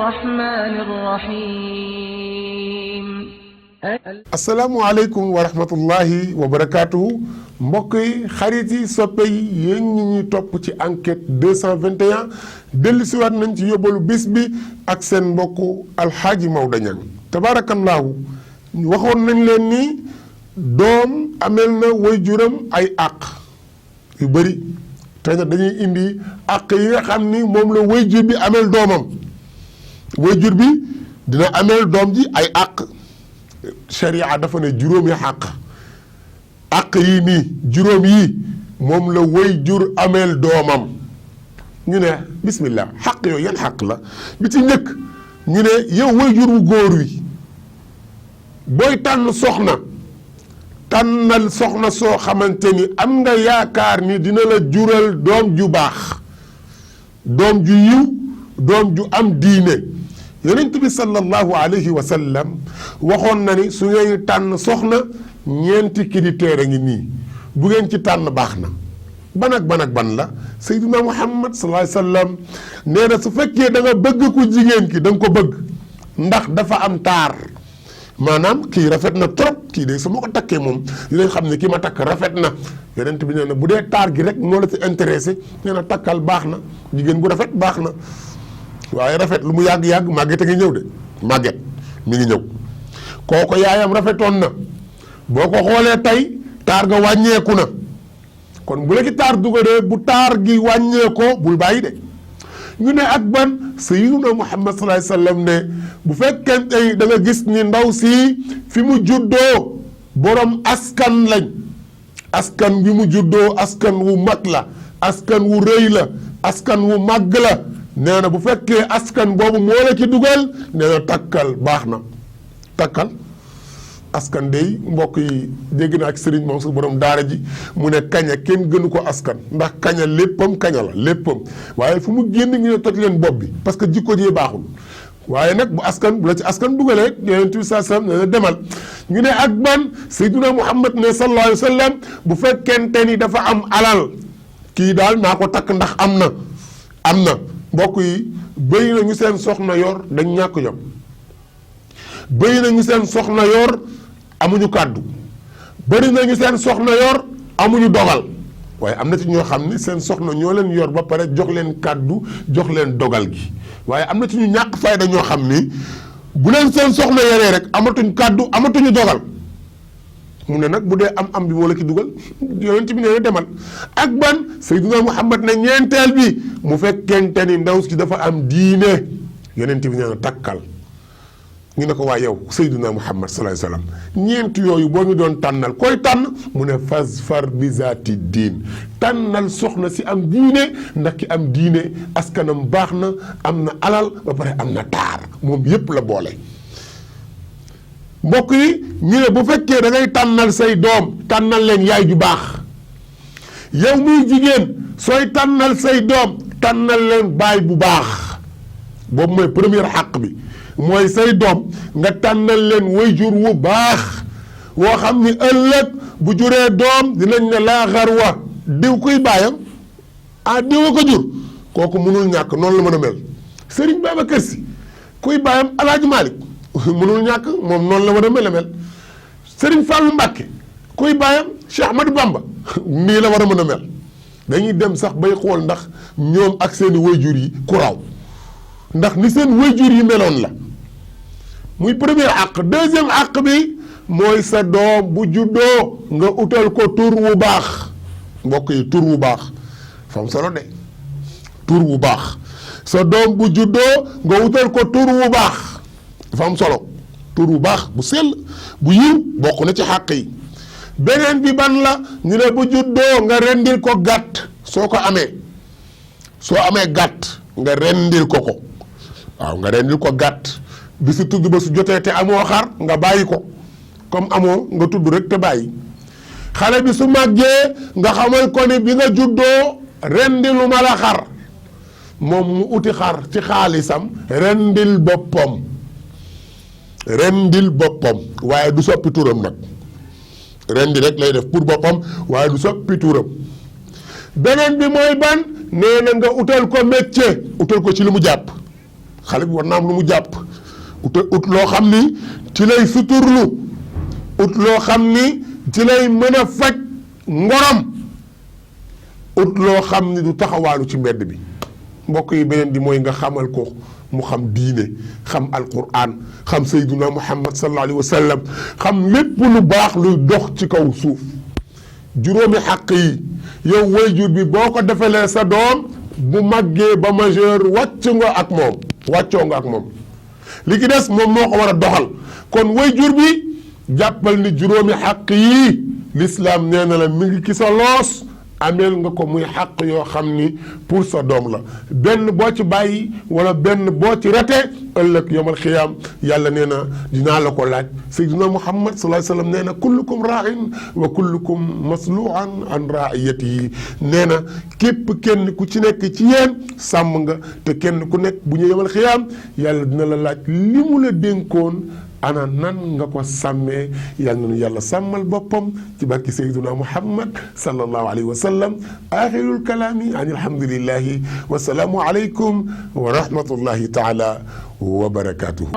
الرحمن الرحيم asalaamualeykum wa rahmatullahi wa barakaatuhu mbokk yi xarit yi soppe yi yéen ñi ñuy topp ci enquête 221 dellusiwaat nañ ci yóbbalu bis bi ak seen mbokku alxaaji Maodo Niang tabaarakallaahu waxoon nañ leen ni doom amel na waajuram ay àq yu bëri te nag dañuy indi àq yi nga xam ni moom la waajur bi amel doomam waajur bi dina amel doom ji ay àq sharia dafa ne juróomi àq yii nii juróom yii moom la waajur ameel doomam ñu ne bismillah xaq yooyu yan xaq la bi ci njëkk ñu ne yow waajur wu góor wi booy tànn soxna tànnal soxna soo xamante ni am nga yaakaar ni dina la jural doom ju baax doom ju yiw doom ju am diine yonent bi sallallahu alayhi wa sallam waxoon na ni su ngeen tànn soxna ñeenti critère a ngi nii bu ngeen ci tànn baax na ban ak ban la Seydina Muhammad sallallahu alayhi wa sallam nee na su fekkee da nga bëgg ku jigéen ki da nga ko bëgg ndax dafa am taar maanaam kii rafet na trop kii de su ma ko takkee moom dinañ xam ne kii ma takk rafet na yonent bi nee na bu dee taar gi rek moo la ci intéressé nee na takkal baax na jigéen gu rafet baax na waaye rafet lu mu yàgg-yàgg màgget a ngi ñëw de màgget mi ngi ñëw kooko yaayam rafetoon na boo ko xoolee tey taar ga wàññeeku na kon bu la ci taar dugalee bu taar gi wàññeekoo bul bàyyi de ñu ne ak ban sayyiduna Muhammad sallallahu alayhi wasallam ne bu fekkee tey da nga gis ni ndaw si fi mu juddoo borom askan lañ askan wi mu juddoo askan wu mag la askan wu rëy la askan wu màgg la nee na bu fekkee askan boobu moo la ci dugal nee na takkal baax na takkal askan day mbokk yi dégg naa ak sëriñ moom su borom daara ji mu ne kaña kenn gënu ko askan ndax kaña léppam kaña la léppam waaye fu mu génn ngi ne toj leen bopp bi parce que jikko ji baaxul waaye nag bu askan bu la ci askan dugalee yonent bi saa sallam nee na demal ñu ne ak ban Seydina Muhammad ne sallallahu alayhi wa sallam bu fekkente ni dafa am alal kii daal naa ko takk ndax am na mbokk yi bëri na ñu seen soxna yor dañ ñàkk jom bëri na ñu seen soxna yor amuñu kàddu bëri na ñu seen soxna yor amuñu dogal waaye am na ci ñoo xam ni seen soxna ñoo leen yor ba pare jox leen kàddu jox leen dogal gi waaye am na ci ñu ñàkk fayda ñoo xam ni bu leen seen soxna yoree rek amatuñ kàddu amatuñu dogal mu ne nag bu dee am bi moo la ki dugal yonent bi nee na demal ak ban Seydina Muhammad ne ñeenteel bi mu fekkente ni ndaw si dafa am diine yonent bi nee na takkal ñu ne ko waa yow Seydina Muhammad sallallahu alayhi wasallam ñeent yooyu boo ñu doon tànnal koy tànn mu ne fasfar bi zaati diin tànnal soxna si am diine ndax ki am diine askanam baax na am na alal ba pare am na taar moom yépp la boole mbokk yi ñu ne bu fekkee da ngay tànnal say doom tànnal leen yaay ju baax yow muy jigéen sooy tànnal say doom tànnal leen baay bu baax boobu mooy première xàq bi mooy say doom nga tànnal leen wayjur wu baax woo xam ni ëllëg bu juree doom dinañ ne laa xarwa diw kuy baayam diw a ko jur kooku mënul ñàkk noonu la mën a mel Serigne Babacar Sy kuy baayam Alaaji Malick mënul ñàkk moom noonu la war a mel Serigne Fallou Mbacké kuy bàyyam Cheikh Ahmadou Bamba nii la war a mën a mel dañuy dem sax bay xool ndax ñoom ak seeni wayjur yi ku raw ndax ni seen wayjur yi meloon la muy premier àq deuxième àq bi mooy sa doom bu juddoo nga utal ko tur wu baax mbokk yi tur wu baax fam solo de tur wu baax sa doom bu juddoo nga utal ko tur wu baax dafa am solo tur bu baax bu sell bu yiw bokk na ci xàq yi beneen bi ban la ñu ne bu juddoo nga rendil ko gàtt soo amee gàtt nga rendil ko waaw nga rendil ko gàtt bi si tudd ba su jotee te amoo xar nga bàyyi ko comme amoo nga tudd rek te bàyyi xale bi su màggee nga xamal ko ni bi nga juddoo rendilu ma la xar moom mu uti xar ci xaalisam rendil boppam waaye du soppi turam nag rendi rek lay def pour boppam waaye du soppi turam beneen bi mooy ban nee na nga utal ko métier utal ko ci li mu jàpp xale bi war na am lu mu jàpp ut loo xam ni ci lay suturlu ut loo xam ni ci lay mën a faj ngorom ut loo xam ni du taxawaalu ci mbedd bi mbokk yi beneen di mooy nga xamal ko mu xam diine xam alquran xam sayduna muhammad sallallahu alayhi wa sallam xam lépp lu baax luy dox ci kaw suuf juróomi xàq yi yow waajur bi boo ko defalee sa doom bu màggee ba majeur wàccoo nga ak moom li ki des moom moo ko war a doxal kon waajur bi jàppal ni juróomi xàq yi l'islam nee na la mi ngi ki sa loos ameel nga ko muy xàq yoo xam ni pour sa doom la benn boo ci bàyyi wala benn boo ci rate ëllëg yomal xiyaam yàlla nee na dinaa la ko laaj sayyidina muhammad sallallahu alayhi wa sallam nee na kullukum ra'in wa kullukum maslu'an an ra'iyatihi nee na képp kenn ku ci nekk ci yéen sàmm nga te kenn ku nekk bu ñu yomal xiyaam yàlla dina la laaj li mu la dénkoon ana nan nga ko sàmmee yal na nu yàlla sàmmal boppam ci barki sayyiduna muhammad sallallahu alayhi wa sallam axirul kalaami an alhamdulillahi wa salaamu alaykum wa rahmatullahi taala wa barakatuhu.